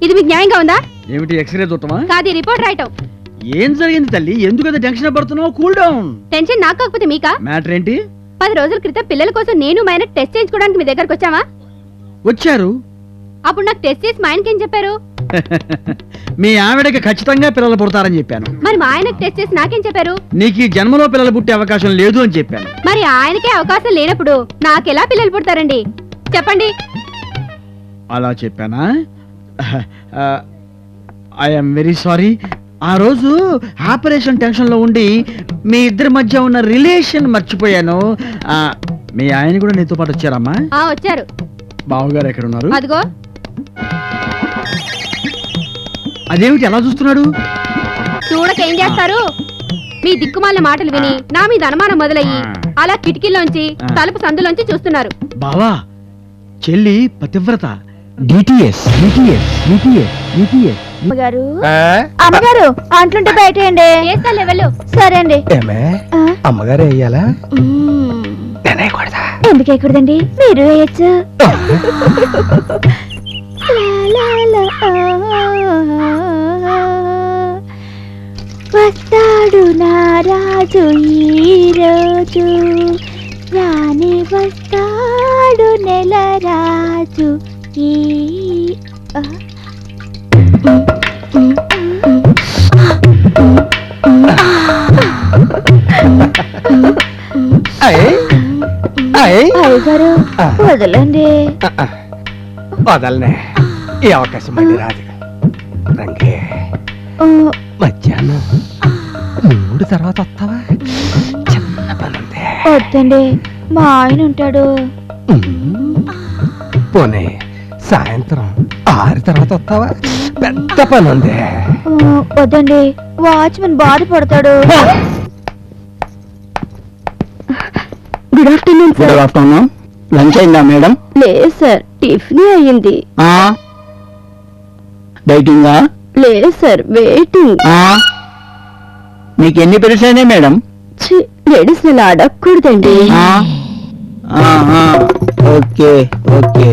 ఇది మీకు న్యాయంగా ఉందా? ఏమిటి ఎక్స్రే చూడటమా? కాదు, రిపోర్ట్ రాయటం. ఏం జరిగింది తల్లి? ఎందుకంత టెన్షన్ పడుతున్నావు? Cool down. టెన్షన్ నాకు కాకపోతే మీకా? మ్యాటర్ ఏంటి? 10 రోజుల క్రితం పిల్లల కోసం నేను మా ఆయన టెస్ట్ చేయించుకోవడానికి మీ దగ్గరకు వచ్చామా? వచ్చారు. అప్పుడు నాకు టెస్ట్ చేసి మా ఆయనకి ఏం చెప్పారు? మీ ఆవిడకి ఖచ్చితంగా పిల్లలు పుడతారని చెప్పాను. మరి మా ఆయనకి టెస్ట్ చేసి నాకేం చెప్పారు? నీకు ఈ జన్మలో పిల్లలు పుట్టే అవకాశం లేదు అని చెప్పాను. మరి ఆయనకే అవకాశం లేనప్పుడు నాకెలా పిల్లలు పుడతారండి? చెప్పండి. అలా చెప్పానా? I'm very sorry. ఆ రోజు ఆపరేషన్ టెన్షన్ లో ఉండి మీ ఇద్దరి మధ్య ఉన్న రిలేషన్ మర్చిపోయాను. మీ ఆయన కూడా నీతో పాటు వచ్చారమ్మా? వచ్చారు. బావగారు ఎక్కడ ఉన్నారు? అదిగో. అదేమిటి ఎలా చూస్తున్నాడు? చూడకేం చేస్తారు? మీ దిక్కుమాలిన మాటలు విని నా మీద అనుమానం మొదలయ్యి అలా కిటికీలోంచి తలుపు సందులోంచి చూస్తున్నారు. బావా, చెల్లి పతివ్రత. DTS DTS DTS DTS. అమ్మగారు, అమ్మగారు అంట్లుంటే బయటేయండి. చేస్తాలే వెళ్ళు. సరే అండి. అమ్మగారు వేయాలా? ఎందుకు వేయకూడదండి? మీరు వేయచ్చు. వస్తాడు నారాజు ఈరోజు, రాని వస్తాడు నెల రాజు ఈ. అయ్యగారు వదలండి. వదలనే, ఈ అవకాశం మళ్ళీ రాదు. రంగే, మధ్యాహ్నం 3 తర్వాత వస్తావా? చిన్న పని ఉంది. వద్దండి, మా ఆయన ఉంటాడు. పోనీ సాయంత్రం 6 తర్వాత వస్తావా? పెద్ద పని ఉంది. వద్దండి, వాచ్మెన్ బాధపడతాడు. Good afternoon sir. Good afternoon. Lunch అయిందా మేడం? లేదు సార్, టిఫిన్ అయ్యింది. డైటింగా? లేదు సార్, వెయిటింగ్. మీకు ఎన్ని పీరియడ్స్ అయినాయి మేడం? లేడీస్ అడగకూడదండి. Okay okay.